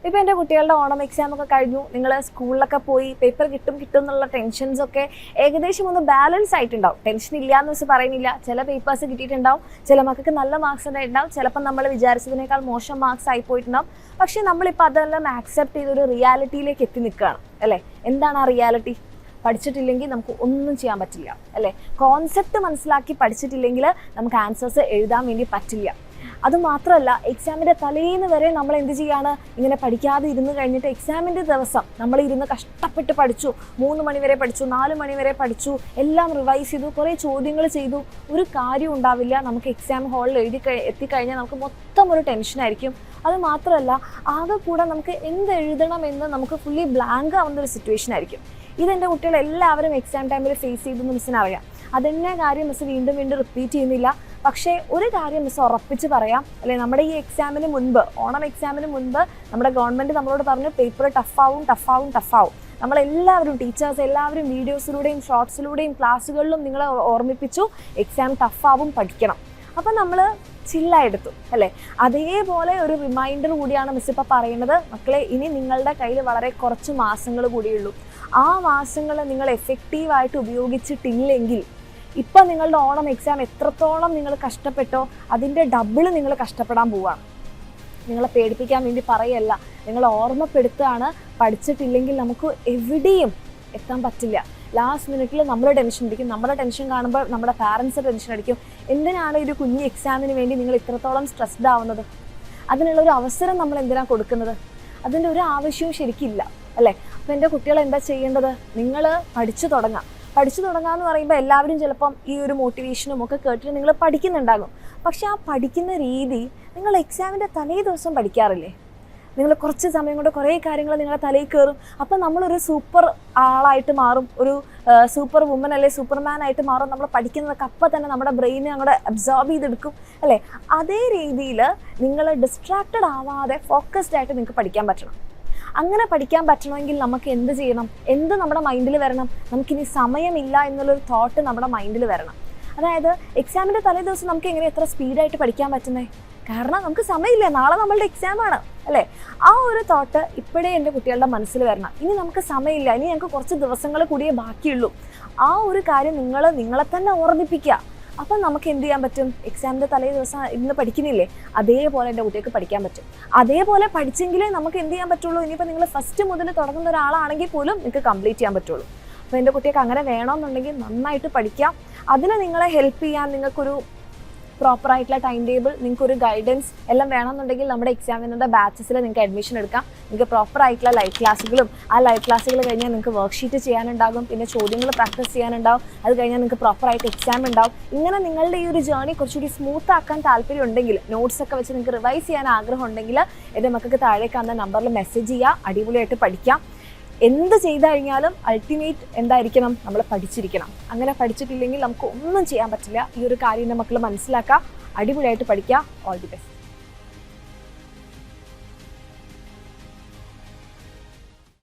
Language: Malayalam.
ഇപ്പോൾ എൻ്റെ കുട്ടികളുടെ ഓണം എക്സാം ഒക്കെ കഴിഞ്ഞു, നിങ്ങൾ സ്കൂളിലൊക്കെ പോയി പേപ്പർ കിട്ടും എന്നുള്ള ടെൻഷൻസ് ഒക്കെ ഏകദേശം ഒന്ന് ബാലൻസ് ആയിട്ടുണ്ടാവും. ടെൻഷൻ ഇല്ലയെന്ന് വെച്ച് പറയുന്നില്ല. ചില പേപ്പേഴ്സ് കിട്ടിയിട്ടുണ്ടാവും, ചില മക്കൾക്ക് നല്ല മാർക്സ് ഉണ്ടായിട്ടുണ്ടാവും, ചിലപ്പോൾ നമ്മൾ വിചാരിച്ചതിനേക്കാൾ മോശം മാർക്സ് ആയി പോയിട്ടുണ്ടാവും. പക്ഷേ നമ്മളിപ്പോൾ അതെല്ലാം ആക്സെപ്റ്റ് ചെയ്തൊരു റിയാലിറ്റിയിലേക്ക് എത്തി നിൽക്കുകയാണ് അല്ലേ. എന്താണ് ആ റിയാലിറ്റി? പഠിച്ചിട്ടില്ലെങ്കിൽ നമുക്ക് ഒന്നും ചെയ്യാൻ പറ്റില്ല അല്ലേ. കോൺസെപ്റ്റ് മനസ്സിലാക്കി പഠിച്ചിട്ടില്ലെങ്കിൽ നമുക്ക് ആൻസേഴ്സ് എഴുതാൻ വേണ്ടി പറ്റില്ല. അതുമാത്രമല്ല, എക്സാമിൻ്റെ തലേന്ന് വരെ നമ്മൾ എന്ത് ചെയ്യാണ്, ഇങ്ങനെ പഠിക്കാതെ ഇരുന്ന് കഴിഞ്ഞിട്ട് എക്സാമിൻ്റെ ദിവസം നമ്മൾ ഇരുന്ന് കഷ്ടപ്പെട്ട് പഠിച്ചു, 3 മണി വരെ പഠിച്ചു, 4 മണി വരെ പഠിച്ചു, എല്ലാം റിവൈസ് ചെയ്തു, കുറേ ചോദ്യങ്ങൾ ചെയ്തു, ഒരു കാര്യം ഉണ്ടാവില്ല. നമുക്ക് എക്സാം ഹാളിൽ എത്തിക്കഴിഞ്ഞാൽ നമുക്ക് മൊത്തം ഒരു ടെൻഷനായിരിക്കും. അത് മാത്രമല്ല, ആകെ കൂടെ നമുക്ക് എന്ത് എഴുതണമെന്ന് നമുക്ക് ഫുള്ളി ബ്ലാങ്ക് ആവുന്ന ഒരു സിറ്റുവേഷൻ ആയിരിക്കും. ഇതെൻ്റെ കുട്ടികൾ എല്ലാവരും എക്സാം ടൈമിൽ ഫേസ് ചെയ്തെന്ന് മിസ്സിന് അറിയാം. അതെന്നെ കാര്യം മിസ് വീണ്ടും റിപ്പീറ്റ് ചെയ്യുന്നില്ല. പക്ഷേ ഒരു കാര്യം മിസ് ഉറപ്പിച്ച് പറയാം അല്ലെ, നമ്മുടെ ഈ എക്സാമിന് മുൻപ്, ഓണം എക്സാമിന് മുൻപ് നമ്മുടെ ഗവൺമെൻറ് നമ്മളോട് പറഞ്ഞു പേപ്പർ ടഫാവും. നമ്മളെല്ലാവരും, ടീച്ചേഴ്സ് എല്ലാവരും വീഡിയോസിലൂടെയും ഷോർട്സിലൂടെയും ക്ലാസ്സുകളിലും നിങ്ങളെ ഓർമ്മിപ്പിച്ചു എക്സാം ടഫാവും, പഠിക്കണം. അപ്പം നമ്മൾ ചില്ലായെടുത്തു അല്ലേ. അതേപോലെ ഒരു റിമൈൻഡർ കൂടിയാണ് മിസ് ഇപ്പോൾ പറയുന്നത്. മക്കളെ, ഇനി നിങ്ങളുടെ കയ്യിൽ വളരെ കുറച്ച് മാസങ്ങൾ കൂടിയുള്ളൂ. ആ മാസങ്ങൾ നിങ്ങൾ എഫക്റ്റീവായിട്ട് ഉപയോഗിച്ചിട്ടില്ലെങ്കിൽ ഇപ്പം നിങ്ങളുടെ ഓണം എക്സാം എത്രത്തോളം നിങ്ങൾ കഷ്ടപ്പെട്ടോ അതിൻ്റെ ഡബിൾ നിങ്ങൾ കഷ്ടപ്പെടാൻ പോവുകയാണ്. നിങ്ങളെ പേടിപ്പിക്കാൻ വേണ്ടി പറയല്ല, നിങ്ങൾ ഓർമ്മപ്പെടുത്തുകയാണ്. പഠിച്ചിട്ടില്ലെങ്കിൽ നമുക്ക് എവിടെയും എത്താൻ പറ്റില്ല. ലാസ്റ്റ് മിനിറ്റിൽ നമ്മൾ ടെൻഷൻ അടിക്കും. നമ്മുടെ ടെൻഷൻ കാണുമ്പോൾ നമ്മുടെ പാരൻസ് ടെൻഷൻ അടിക്കും. എന്തിനാണ് ഒരു കുഞ്ഞ് എക്സാമിന് വേണ്ടി നിങ്ങൾ ഇത്രത്തോളം സ്ട്രെസ്ഡ് ആവുന്നത്? അതിനുള്ളൊരു അവസരം നമ്മൾ എന്തിനാണ് കൊടുക്കുന്നത്? അതിൻ്റെ ഒരു ആവശ്യവും ശരിക്കില്ല അല്ലേ. അപ്പോൾ എൻ്റെ കുട്ടികൾ എന്താ ചെയ്യേണ്ടത്? നിങ്ങൾ പഠിച്ചു തുടങ്ങാമെന്ന് പറയുമ്പോൾ എല്ലാവരും ചിലപ്പം ഈ ഒരു മോട്ടിവേഷനും ഒക്കെ കേട്ടിട്ട് നിങ്ങൾ പഠിക്കുന്നുണ്ടാകും. പക്ഷെ ആ പഠിക്കുന്ന രീതി നിങ്ങൾ എക്സാമിൻ്റെ തലേ ദിവസം പഠിക്കാറില്ലേ? നിങ്ങൾ കുറച്ച് സമയം കൊണ്ട് കുറേ കാര്യങ്ങൾ നിങ്ങളുടെ തലയിൽ കയറും. അപ്പം നമ്മളൊരു സൂപ്പർ ആളായിട്ട് മാറും, ഒരു സൂപ്പർ വുമൻ അല്ലെ സൂപ്പർമാൻ ആയിട്ട് മാറും. നമ്മൾ പഠിക്കുന്നതൊക്കെ അപ്പം തന്നെ നമ്മുടെ ബ്രെയിനെ അങ്ങോട്ട് അബ്സോർബ് ചെയ്തെടുക്കും അല്ലേ. അതേ രീതിയിൽ നിങ്ങൾ ഡിസ്ട്രാക്റ്റഡ് ആവാതെ ഫോക്കസ്ഡ് ആയിട്ട് നിങ്ങൾക്ക് പഠിക്കാൻ പറ്റണം. അങ്ങനെ പഠിക്കാൻ പറ്റണമെങ്കിൽ നമുക്ക് എന്ത് ചെയ്യണം? എന്ത് നമ്മുടെ മൈൻഡിൽ വരണം? നമുക്കിനി സമയമില്ല എന്നുള്ളൊരു തോട്ട് നമ്മുടെ മൈൻഡിൽ വരണം. അതായത് എക്സാമിൻ്റെ തലേ ദിവസം നമുക്ക് എങ്ങനെ എത്ര സ്പീഡായിട്ട് പഠിക്കാൻ പറ്റുന്നത്? കാരണം നമുക്ക് സമയമില്ല, നാളെ നമ്മളുടെ എക്സാമാണ് അല്ലേ. ആ ഒരു തോട്ട് ഇപ്പോഴേ എൻ്റെ കുട്ടികളുടെ മനസ്സിൽ വരണം. ഇനി നമുക്ക് സമയമില്ല, ഇനി ഞങ്ങൾക്ക് കുറച്ച് ദിവസങ്ങൾ കൂടിയേ ബാക്കിയുള്ളൂ. ആ ഒരു കാര്യം നിങ്ങളെ തന്നെ ഓർമ്മിപ്പിക്കുക. അപ്പം നമുക്ക് എന്ത് ചെയ്യാൻ പറ്റും? എക്സാമിൻ്റെ തലേ ദിവസം ഇന്ന് പഠിക്കുന്നില്ലേ, അതേപോലെ എൻ്റെ കുട്ടികൾക്ക് പഠിക്കാൻ പറ്റും. അതേപോലെ പഠിച്ചെങ്കിലേ നമുക്ക് എന്ത് ചെയ്യാൻ പറ്റുള്ളൂ. ഇനിയിപ്പോൾ നിങ്ങൾ ഫസ്റ്റ് മുതൽ തുടങ്ങുന്ന ഒരാളാണെങ്കിൽ പോലും നിങ്ങൾക്ക് കംപ്ലീറ്റ് ചെയ്യാൻ പറ്റുള്ളൂ. അപ്പോൾ എൻ്റെ കുട്ടികൾക്ക് അങ്ങനെ വേണമെന്നുണ്ടെങ്കിൽ നന്നായിട്ട് പഠിക്കാം. അതിന് നിങ്ങളെ ഹെൽപ്പ് ചെയ്യാൻ നിങ്ങൾക്കൊരു പ്രോപ്പറായിട്ടുള്ള ടൈം ടേബിൾ, നിങ്ങൾക്കൊരു ഗൈഡൻസ് എല്ലാം വേണമെന്നുണ്ടെങ്കിൽ നമ്മുടെ എക്സാമിൻ്റെ ബാച്ചസിൽ നിങ്ങൾക്ക് അഡ്മിഷൻ എടുക്കാം. നിങ്ങൾക്ക് പ്രോപ്പറായിട്ടുള്ള ലൈവ് ക്ലാസ്സുകളും, ആ ലൈവ് ക്ലാസ്സുകൾ കഴിഞ്ഞാൽ നിങ്ങൾക്ക് വർക്ക്ഷീറ്റ് ചെയ്യാനുണ്ടാകും, പിന്നെ ചോദ്യങ്ങൾ പ്രാക്ടീസ് ചെയ്യാനുണ്ടാവും. അത് കഴിഞ്ഞാൽ നിങ്ങൾക്ക് പ്രോപ്പറായിട്ട് എക്സാം ഉണ്ടാവും. ഇങ്ങനെ നിങ്ങളുടെ ഈ ഒരു ജേർണി കുറച്ചുകൂടി സ്മൂത്ത് ആക്കാൻ താല്പര്യം ഉണ്ടെങ്കിൽ, നോട്ട്സ് ഒക്കെ വെച്ച് നിങ്ങൾക്ക് റിവൈസ് ചെയ്യാൻ ആഗ്രഹം ഉണ്ടെങ്കിൽ എൻ്റെ മക്കൾക്ക് താഴെ കാണുന്ന നമ്പറിൽ മെസ്സേജ് ചെയ്യുക. അടിപൊളിയായിട്ട് പഠിക്കാം. എന്ത് ചെയ്തു കഴിഞ്ഞാലും അൾട്ടിമേറ്റ് എന്തായിരിക്കണം? നമ്മൾ പഠിച്ചിരിക്കണം. അങ്ങനെ പഠിച്ചിട്ടില്ലെങ്കിൽ നമുക്ക് ഒന്നും ചെയ്യാൻ പറ്റില്ല. ഈ ഒരു കാര്യം എൻ്റെ മക്കൾ മനസ്സിലാക്കുക. അടിപൊളിയായിട്ട് പഠിക്കുക. All the best.